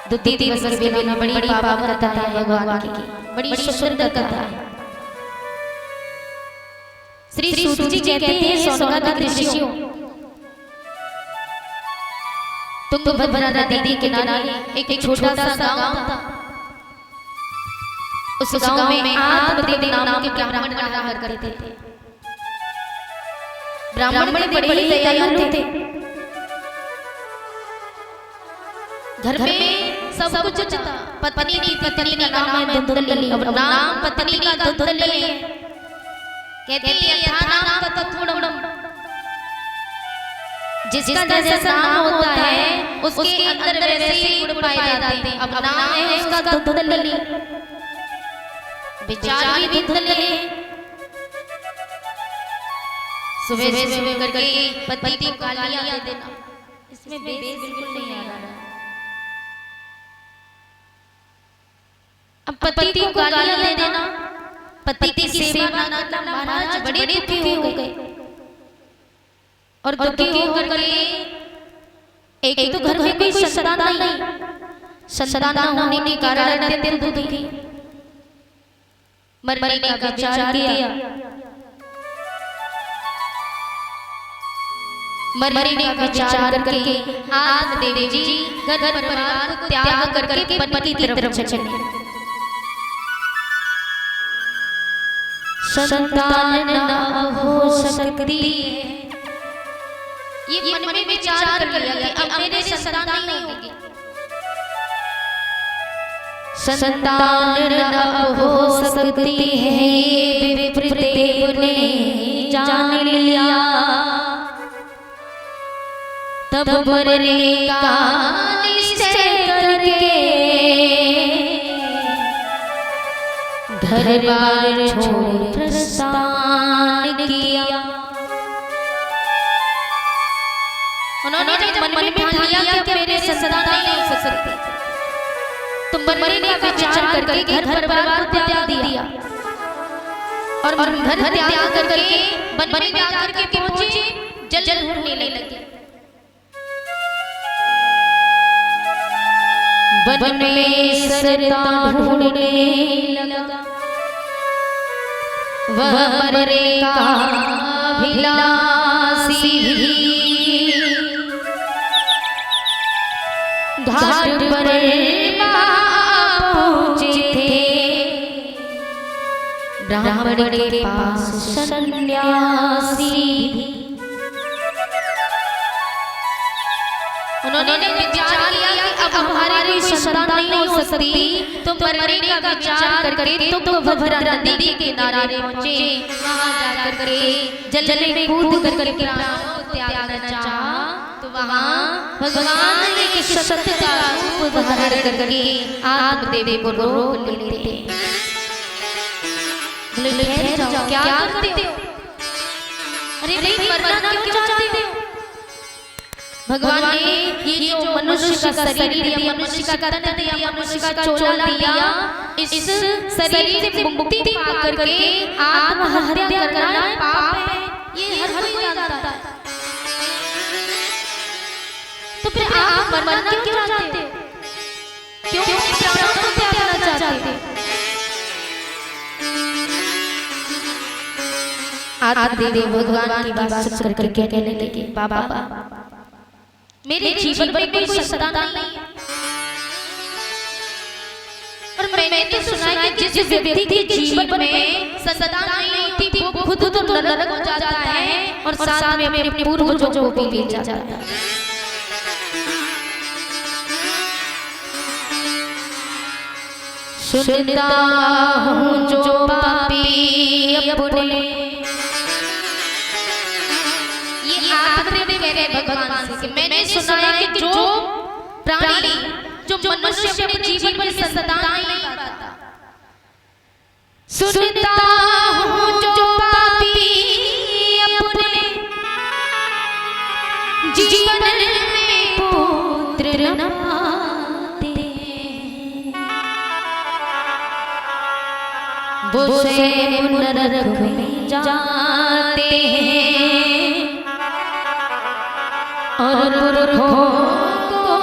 द्वितीय दिवस के बेला बड़ी पावन कथा है भगवान की, बड़ी सुंदर कथा है। श्री सूत जी कहते हैं सौनकादिक ऋषियों, तुंगभद्रा नदी के किनारे एक छोटा सा गांव था। उस गांव में आत्मदेव नाम के ब्राह्मण रहा करते थे। ब्राह्मण बड़े दयालु थे। घर में सब कुछ था। पत्नी का नाम है धुंधली। अब नाम पत्नी का धुंधली है, कहते हैं यथा नाम तथा थोड़म। जिसका जैसा नाम होता है उसके अंदर वैसे ही गुण पाए जाते हैं। अब नाम है उसका धुंधली, विचार भी धुंधले। सुबह करके पति को गालियां दे देना, इसमें बेस बिल्कुल नहीं आ रहा। अब पति को गालियां दे देना, पति की सेवा ना करना, महाराज बड़े दुखी हो गए। और दुखी होकर के एक तो घर में कोई संतान नहीं, संतान ना होने के कारण अत्यंत दुखी, मरने का विचार किया। मरने का विचार करके आत्मदेव जी घर परिवार को त्याग करके वन की तरफ चले। संतान ना हो सकती, ये मन में विचार कर लिया कि अब मेरे संतान नहीं होगी। संतान ना हो सकती है विप्रदेव ने जान लिया, तब मरने का निश्चय करके घर बार छोड़ प्रस्थान किया। उन्होंने मन में ठान लिया कि मेरे संतान नहीं हो सकते, तो मरने का विचार करके घर परिवार को त्याग दिया और घर त्याग करके वन में जाकर के पहुंचे, जल ढूंढने लगे। वन में सरता ढूंढने लगा, वह मरने का अभिलाषी घाट पर पहुंचे थे। ब्राह्मण के पास सन्यासी, उन्होंने विचार किया कि अब हमारी संतान नहीं हो सकती, तो मरने का विचार करके तुंगभद्रा नदी के किनारे पहुंचे। वहां जाकर के जल में कूद करके प्राणों को त्यागना चाहा, तो वहां भगवान ने एक सत्य का रूप धारण करके आत्मदेव को रोक लेते। क्या करते हो? अरे नहीं, मरना क्यों चाहते हो? भगवान ने ये जो मनुष्य का शरीर या मनुष्य का तन या मनुष्य का चोला दिया, इस शरीर से मुक्ति पा करके आत्महत्या करना पाप है, ये हर कोई जानता है। तो फिर आप मरना क्यों चाहते हो? क्यों प्राणों को त्यागना चाहते हो? आत्मदेव भगवान की बात सुन करके कहने लगे, बाबा मेरे जीवन में कोई संतान नहीं है, और मैंने तो सुना है कि जिस व्यक्ति के जीवन में संतान नहीं होती वो खुद तो नरक हो जाता है और साथ में अपने पूर्वजों को भी ले जाता है। सुनता हूँ जो पापी अपने, भगवान से मैंने सुना है कि जो प्राणी जो मनुष्य अपने जीवन में संतान नहीं पाता, सुनता हूँ जो पापी अपने जीवन में पुत्र न पाते, वो से नरक में जाते हैं और मूर्खों को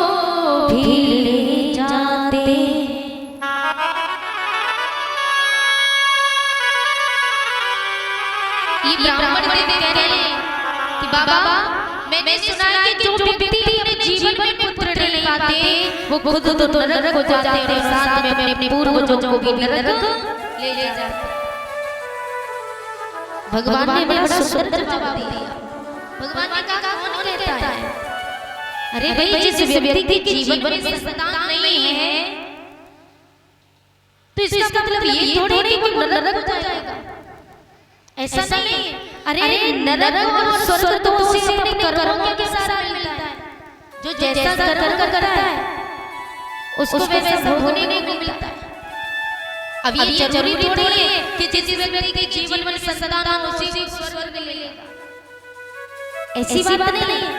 भी ले जा ये ब्राह्मण देव कह रहे हैं कि बाबा मैंने सुना है कि जो व्यक्ति अपने जीवन में पुत्र नहीं पाते वो खुद तो नरक हो जाते हैं और साथ में अपने पूर्वजों को भी नरक ले जाते हैं। भगवान ने बड़ा सुंदर जवाब दिया। भगवान ने कहा कौन कहता है, अरे भाई जिस व्यक्ति के जीवन में संतान नहीं है तो इसका मतलब ये थोड़ी कि वो नरक हो जाएगा, ऐसा नहीं है। अरे नरक और स्वर्ग तो उसे अपने कर्मों के साथ मिलता है। जो जैसा कर्म करता है उसको वैसा भोगने को मिलता है। अब ये जरूरी थोड़ी है कि जिस व्यक्ति के जीवन में संतान हो उसी को स्वर्ग ले लेगा, ऐसी बात नहीं है।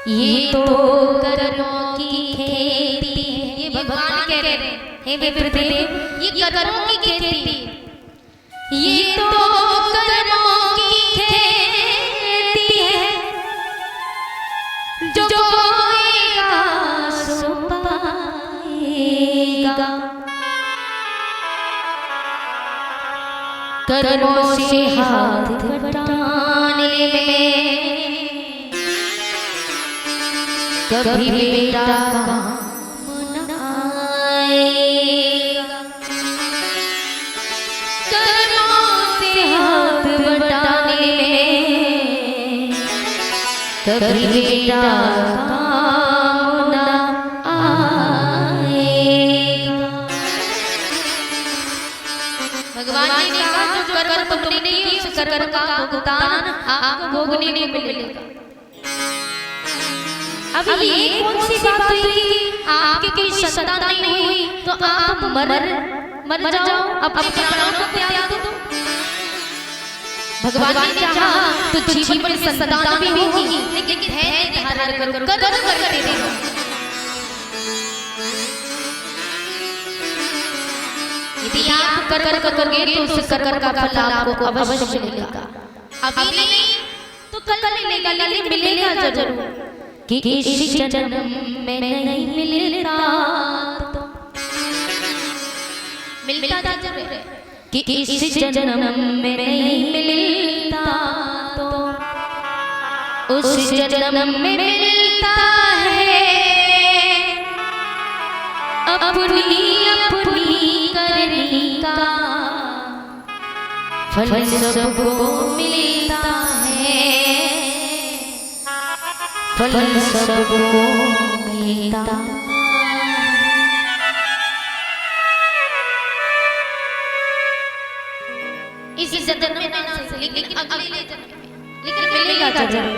ये तो कर्मों की खेती है, ये भगवान कह रहे हैं, हे विप्रदेव ये कर्मों की खेती, ये तो कर्मों की खेती है, जो बोएगा सो पाएगा। कर्मों से हाथ बटाने में कभी बेटा काम न आएगा। कर्मों से हाथ बटाने में कभी बेटा काम न आएगा। भगवान ने कहा जो कर्म तुमने नहीं किए उस कर्म का भुगतान आपको भोगने को मिलेगा। अब ये कौन सी बात हुई कि आपकी कोई संतान नहीं हुई तो आप मर जाओ, अपने प्राणों को त्याग दो। भगवान ने चाहा तो जीवन में संतान भी होगी, लेकिन धैर्य धारण करो, कर्म करते रहो। यदि आप कर्म करोगे तो उस कर्म का फल आपको अवश्य मिलेगा। अभी नहीं तो कल मिलेगा, लेकिन मिलेगा जरूर। कि इस जन्म में नहीं मिलता तो मिलता जरूर है। कि इस जन्म में नहीं मिलता तो उस जन्म में मिलता है अपनी अपनी करनी का फल सबको मिलता है, फल सबको मिलता। इस जन्म में ना सही, लेकिन अगले जन्म में लेकिन मिलेगा जरूर।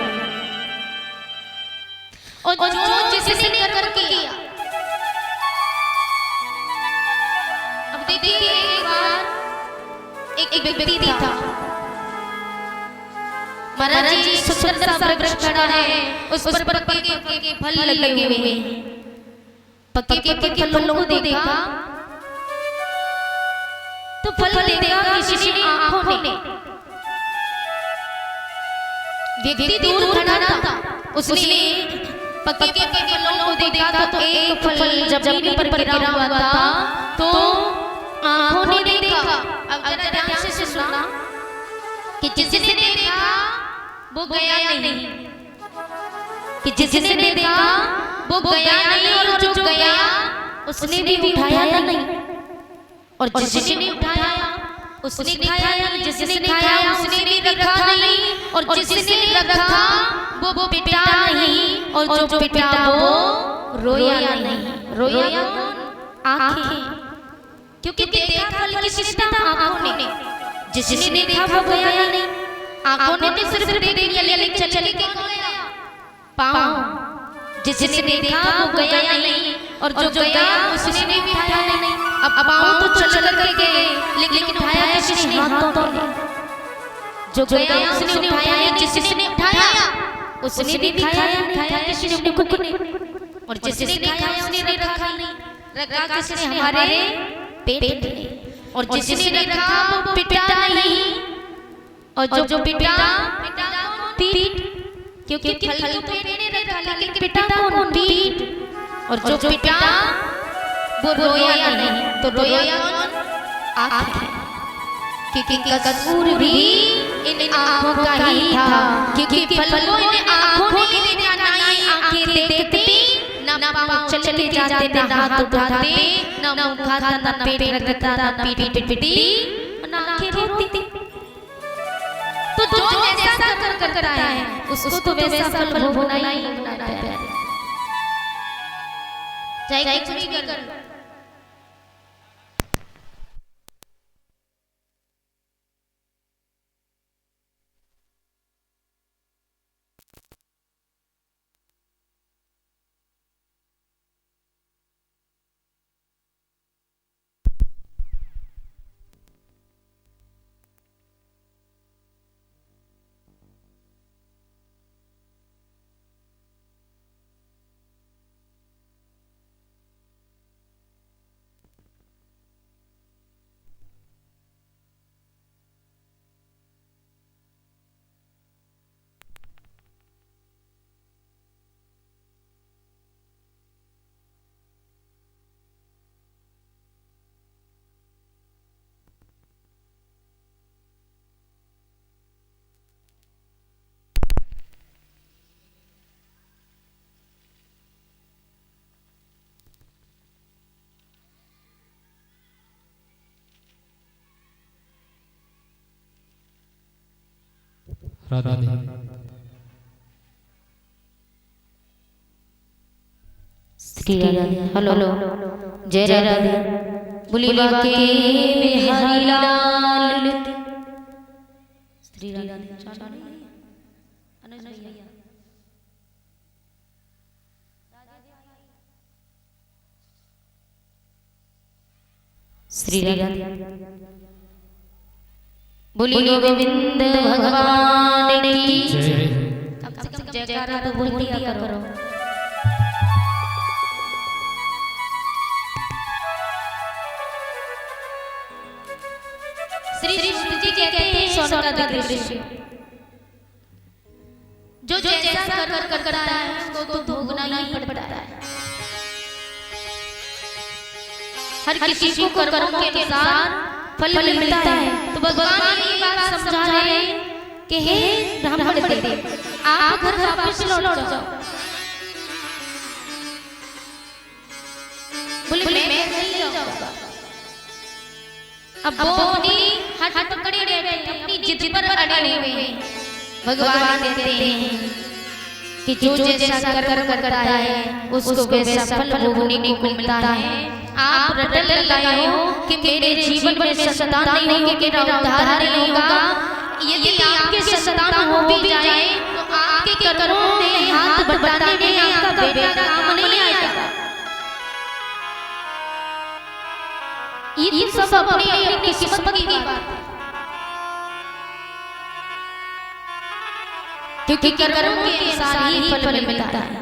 और जो जिसने कर्म किया, अब देखिए एक बार एक व्यक्ति था, महाराज जी सुंदर सा वृक्ष खड़ा है, उस पर पक्के पक्के फल लगे हुए हैं। पक्के पक्के फलों को देखा तो फल देखा किसी ने आंखों ने। व्यक्ति दूर खड़ा था, उसने पक्के पक्के फलों को देखा तो एक फल जब जमीन पर गिरा हुआ था तो आंखों ने देखा। अब जरा ध्यान से सुनना कि जिसने देखा वो गया नहीं, कि जिसने देखा वो गया नहीं, और जो गया उसने भी उठाया नहीं, और जिसने उठाया उसने खाया नहीं, जिसने खाया उसने भी रखा नहीं, और जिसने रखा वो पिटा नहीं, और जो पिटा वो रोया नहीं। रोया आंखें, क्योंकि देखा फल किसने? आंखों ने। जिसने देखा वो गया नहीं, आंखों ने तो सिर्फ देख लिया, लेकिन चल के गया पाँव। जिसने देखा वो गया नहीं, और जो गया उसने भी उठाया नहीं। अब पाँव तो चल कर गए, लेकिन उठाया किसने? हाथों ने। जो गया उसने उठाया नहीं, जिसने उठाया उसने भी खाया नहीं, किसने? कुक ने। और जिसने खाया उसने रखा नहीं, रखा किसने? हमारे पेट में। और जिसने रखा वो पिटा नहीं, और जो पिटा पीठ, क्योंकि फल तो पेट ने रखा, लेकिन पिटा कौन? पीठ। और जो पिटा वो रोया नहीं, तो रोया कौन? आंखें। क्योंकि कसूर भी इन आँखों का ही था, क्योंकि फलों इन आँखों ने दिया, ना ये आँखें देखती, ना पाँव चलते जाते, ना हाथ उठाते, ना मुँह खाता, ना पेट रगड़ता, ना पीठ पिटती, ना आँखें रोती। तो जो जैसा कर करता है उसको तो वैसा फल भोगना ही होना है। चाहे कुछ भी कर। राधा श्री राधे। हेलो जय राधे। बोली बाके बिहारी लाल श्री राधे। श्री राधे। बोली गोविंद भगवान की जय। कम से कम जयकारा तो बोल दिया करो। श्री श्री जी कहते हैं सोना का दृश्य, जो जैसा कर करता है उसको तो भोगना ही पड़ता है। हर किसी को कर्मों के अनुसार फल मिलता है। तो भगवान ये बात समझा रहे हैं कि हे ब्राह्मण देव, आप घर वापस लौट जाओ। बोले मैं नहीं जाऊंगा। अब वो अपनी हट पकड़े हुए हैं, अपनी जिद पर अड़े हुए हैं। भगवान कहते हैं कि जो जैसा कर करता है उसको वैसा फल भोगने को मिलता है। आप रटल लाए हो कि मेरे जीवन में संतान नहीं होगी, मेरा उद्धार नहीं होगा। यदि आपके संतान हो भी जाए तो आपके कर्मों में हाथ बटाने में आपका बेटा काम नहीं आएगा। ये सब अपनी अपनी किस्मत की बात है, क्योंकि कर्मों के अनुसार ही फल मिलता है।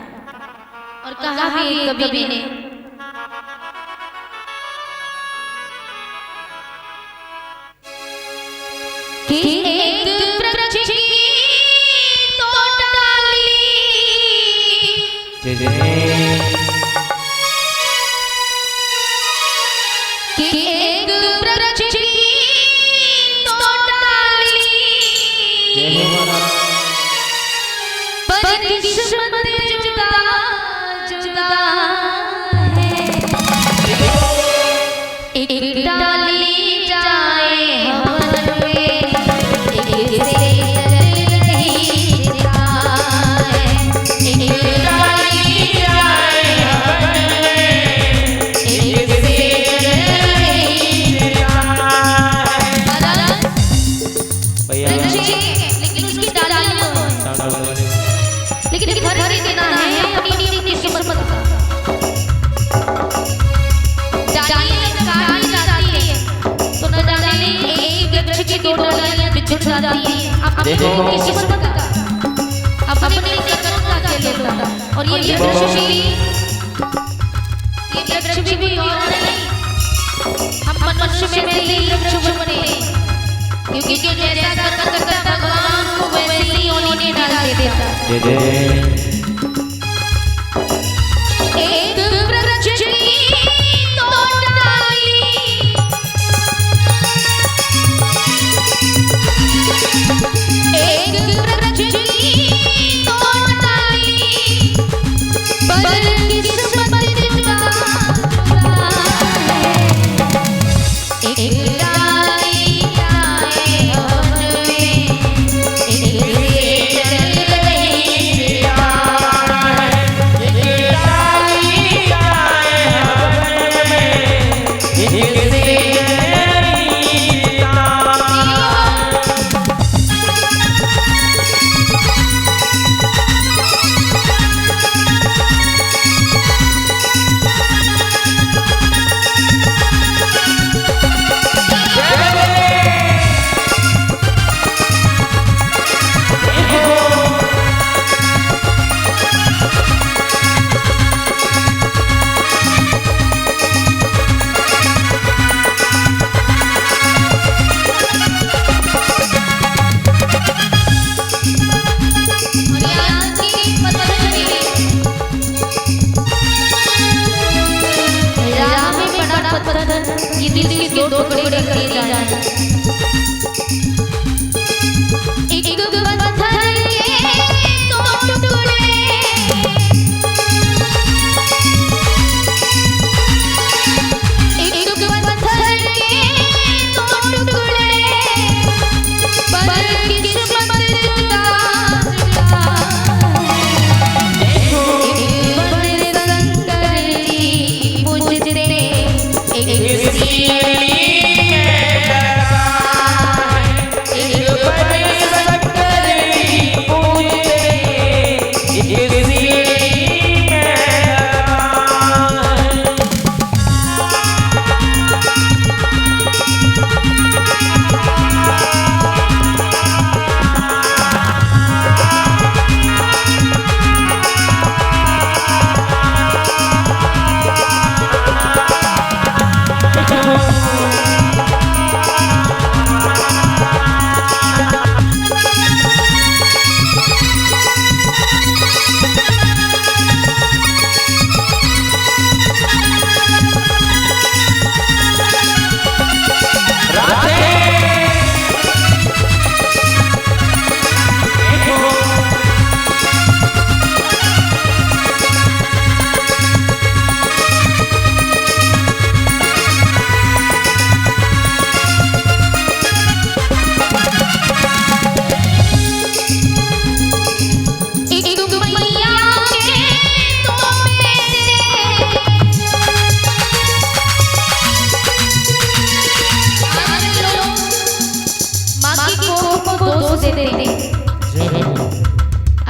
और कहा भी कवि ने कि एक वृक्ष की तो डाली, जय जय। कि एक वृक्ष की तो डाली, पर किस्मत जुदा जुदा है। एक डाली जाए हवन में, एक से जल नहीं जाए। एक डाली जाए हवन में, एक से जल नहीं जाए। भैया लेकिन उसकी डालियां लेकिन हर एक ना है अपनी अपनी किस्मत का। डालियां काटी जाती है तो न जाने एक वृक्ष की दो डालियां बिछड़ जाती हैं। अपनी किस्मत का, अपने कर्म का खेल होता है। और ये वृक्ष भी और नहीं, हम मनुष्य में से ही वृक्ष बने, क्योंकि जो जैसा कर करता भगवान को वैसे ही उन्होंने डाल देता। जय जय। एक वृक्ष की तो डाली, किस्मत जुदा है एक डाली आए हवन में एक से चल गई ये दिल के दो टुकड़े किए जाए एक पत्थर के दो टुकड़े एक पत्थर के दो टुकड़े पर किस्मत जुदा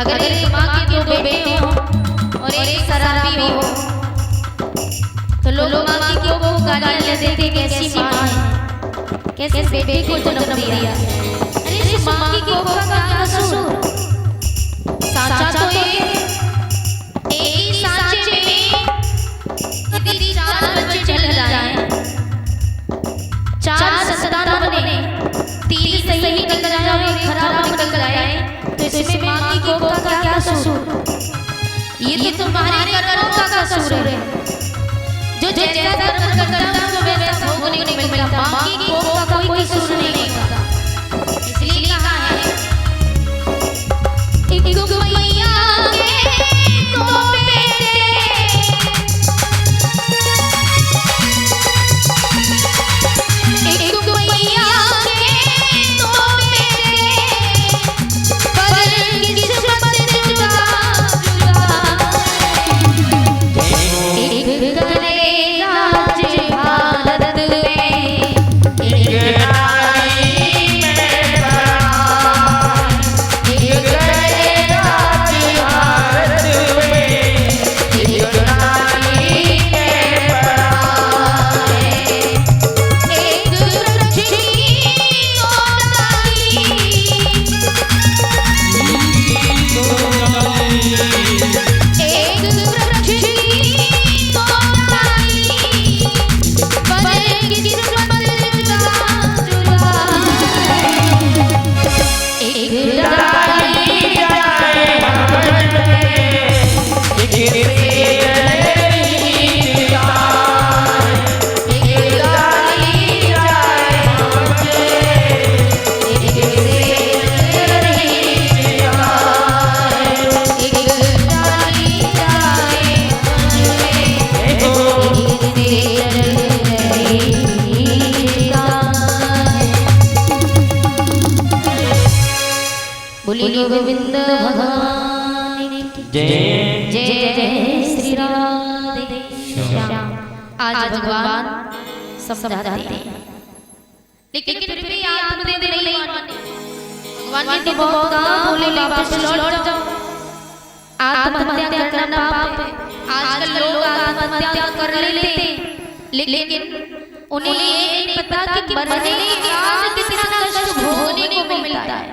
अगर एक माँ के दो बेटे हो और एक शराबी हो तो लोग माँ की को गाली देते कैसी माँ है कैसे बेटे को जन्म दिया अरे इस माँ की को का क्या कसूर साचा तो एक ही सांचे में यदि 4 बच्चे जल जाएं 4 संतान बने 3 सही निकल जाए और 1 खराब निकल जाए तो इसमें माँ की को का क्या कसूर ये तो तुम्हारे कर्मों का कसूर है जो जैसा कर्म करता है वो वैसा भोगने को मिलता माँ की को का कोई कसूर नहीं होता इसलिए कहा है एक मैया के दो बेटे एक मैया के दो बेटे पर किस्मत जुदा जुदा आज भगवान समझाते हैं, लेकिन फिर भी आत्मदेव नहीं माने। भगवान ने तो बहुत कहा, बोले वापस लौट जाओ, आत्महत्या करना पाप है। आजकल लोग आत्महत्या कर लेते, लेकिन उन्हें ये नहीं पता कि मरने के बाद कितना कष्ट भोगने को मिलता है।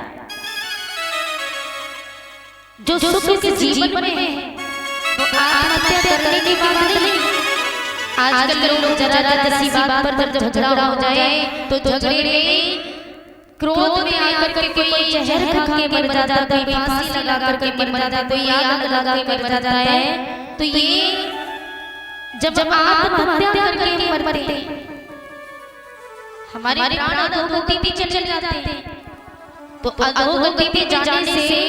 जो सुख के जीवन में है वो आत्महत्या करने के बाद नहीं। आजकल लोग जरा सी बात पर जब झगड़ा हो जाए तो झगड़े में क्रोध में आकर के कोई जहर खा के मर जाता है, कोई फांसी लगा कर के मर जाता है, कोई आग लगा के मर जाता है। तो ये जब आत्महत्या करके मरते हैं, हमारे प्राण अधोगति पे चले जाते हैं। तो अधोगति पे जाने से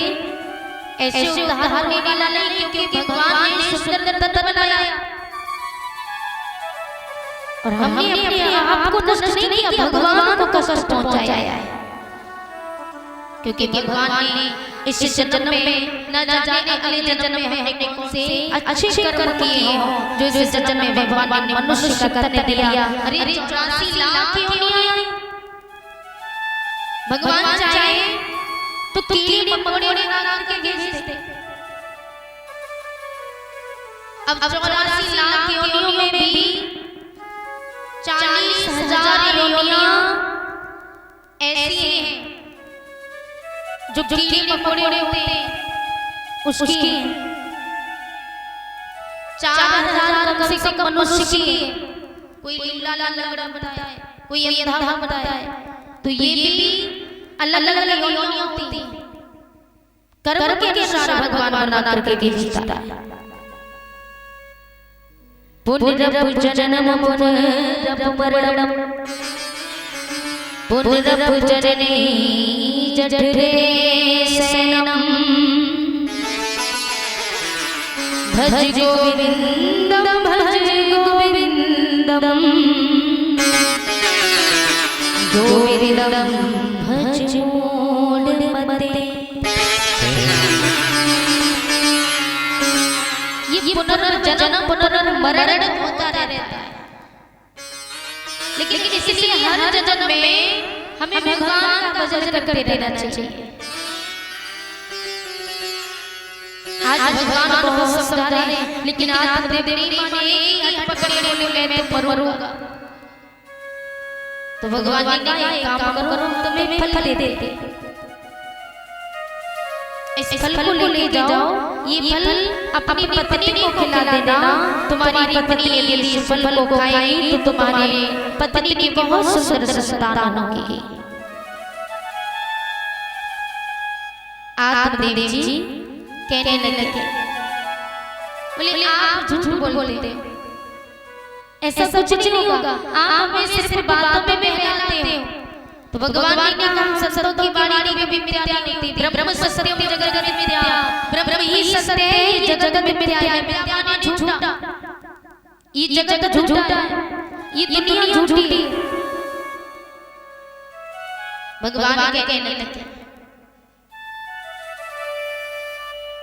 ऐसे उद्धार होने वाला नहीं, क्योंकि भगवान ने सुंदर तन बनाया और हमने अपने आप को नष्ट नहीं किया, भगवान को कष्ट पहुंचाया है। क्योंकि भगवान ने इस जन्म में न जाने अगले जन्म में हमने कौन से अच्छे कर्म किए हो, जो इस जन्म में भगवान ने मनुष्य का तन दिया। अरे 84 लाख योनियां हैं, भगवान चाहे तो कीड़े मकोड़े लगा के भेज देते। अब 84 लाख योनियों में भी 40,000 योनियां ऐसी हैं जो कीड़े मकोड़े होते हैं, उसकी 4,000 कम से कम मनुष्य की, कोई लूला लंगड़ा बताया है, कोई अंधा बताया है। तो ये भी अलग अलग योनियां होती हैं, कर्म के अनुसार भगवान बना करके भेजता है। पुनरपि जननम पुनरपि मरणम पुनरपि जननी जठरे शयनम भज गोविंदम गोविंदम गोविंदम भज मूढ़मते। ये पुनर्जन्म पुनर्मरण होता रहता है, लेकिन इसलिए हर जन्म में हमें भगवान का भजन करते रहना चाहिए। आज भगवान बहुत समझा रहे हैं, लेकिन आत्मदेव नहीं माने, एक पकड़े बोले मैं मरूंगा। तो भगवान ने कहा एक काम करो, तुम्हें फल दे देते, इस फल को लेके जाओ, ये फल अपनी पत्नी को खिला देना। तुम्हारी पत्नी यदि इस फल को खाएगी तो तुम्हारी पत्नी की बहुत सुंदर संतान होगी। आत्मदेव जी कहने लगे, बोले आप झूठ बोलते हो, ऐसा कुछ नहीं होगा, आप हमें सिर्फ बातों में बहलाते हो। तो भगवान ने कहा संतों की वाणी में भी मिथ्या नहीं होती, ब्रह्म सत्यम जगत मिथ्या, ब्रह्म ही सत्य है, जगत मिथ्या है। मिथ्या ने झूठा, ये जगत झूठा है, ये दुनिया झूठी है। भगवान के कहने लगे,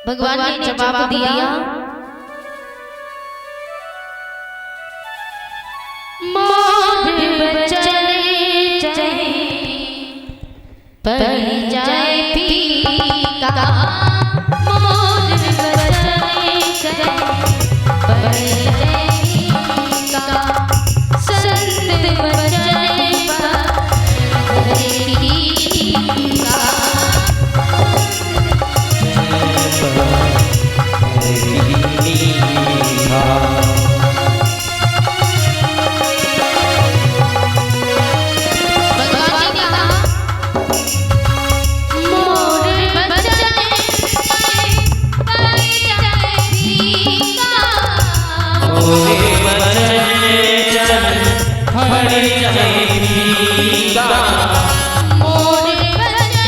भगवान ने जवाब दिया, पड़ जाए फीका मोर बचने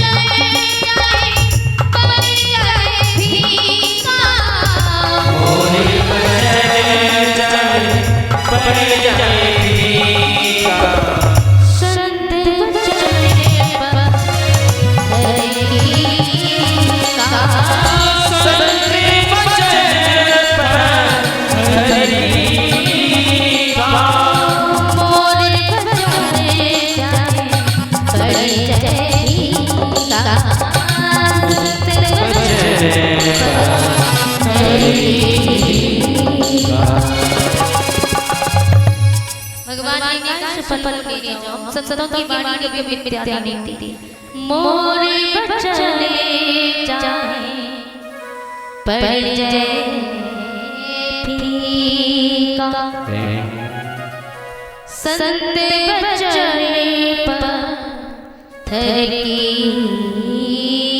चले, पड़ जाए फीका संत बचने पर फीका। भगवान ने कहा सफल ले जाओ संतों की वाणी कभी मिथ्या नहीं थी मोर बचले जाए पड़ जाए फीका संत बचने पत्थर की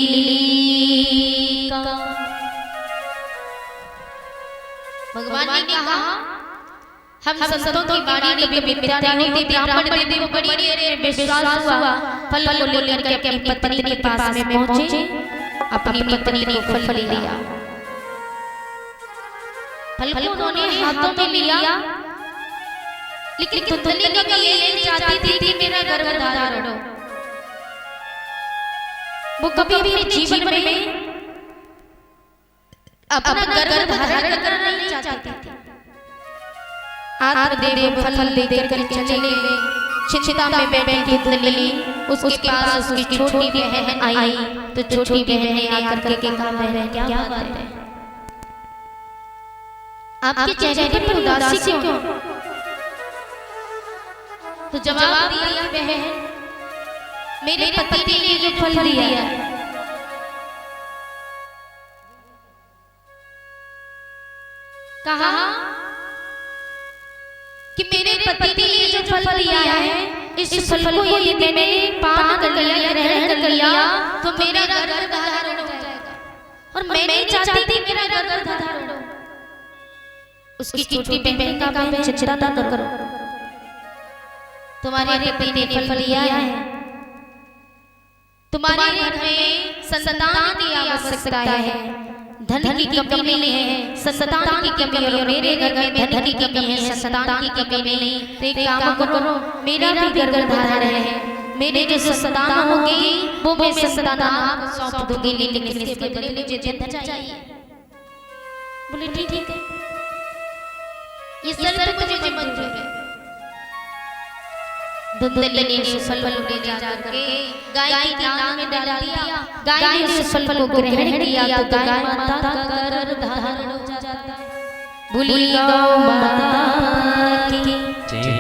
लीका। भगवान ने कहा हम संतों की वाणी कभी मिथ्या नहीं होती। ब्राह्मण देवी को बड़ी देर विश्वास हुआ, फल को लेकर के अपनी पत्नी के पास में पहुंचे, अपनी पत्नी को फल दिया। फल को उन्होंने हाथों में लिया, लेकिन धुंधली कभी ये नहीं चाहती थी कि मेरा गर्भधारण हो। वो कभी भी जीवन में अपना गर्भधारण करना नहीं चाहती थी। आत्मदेव फल देकर के चले गए। चिंता में बैठी धुंधली, उसके पास उसकी छोटी बहन आई तो छोटी बहन ने आकर के कहा, बहन क्या बात है, आपके चेहरे पर उदासी क्यों? तो जवाब दिया, बहन मेरे पति ने जो फल दिया है कहा कि मेरे पति ने जो फल दिया है, इस फल को यदि मैंने पान कर लिया, ग्रहण कर लिया तो मेरा गर्भधारण हो जाएगा, और मैं नहीं चाहती थी मेरा गर्भधारण हो। उसकी छोटी बहन का कहा, चिंता ना करो, तुम्हारे पति ने फल दिया है, तुम्हारे घर में संतान की आवश्यकता है, धन की कमी नहीं है, संतान की कमी है, मेरे घर में धन की कमी है, संतान की कमी नहीं। तो एक काम करो, मेरा भी गर्भधारण है, मेरे जो संतान होगी वो मैं संतान आपको सौंप दूंगी, लेकिन इसके बदले मुझे धन चाहिए। बोले ठीक है, ये शर्त मुझे मंजूर है। धुंधली ने फल ले जाकर गाय की नाक में डाल दिया, गाय ने उस फल को ग्रहण किया तो गाय माता का गर्भधारण हो जाता है। भूली गौ माता की जय।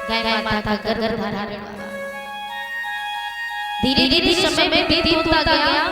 गाय माता का गर्भधारण। धीरे धीरे समय में बीत होता गया।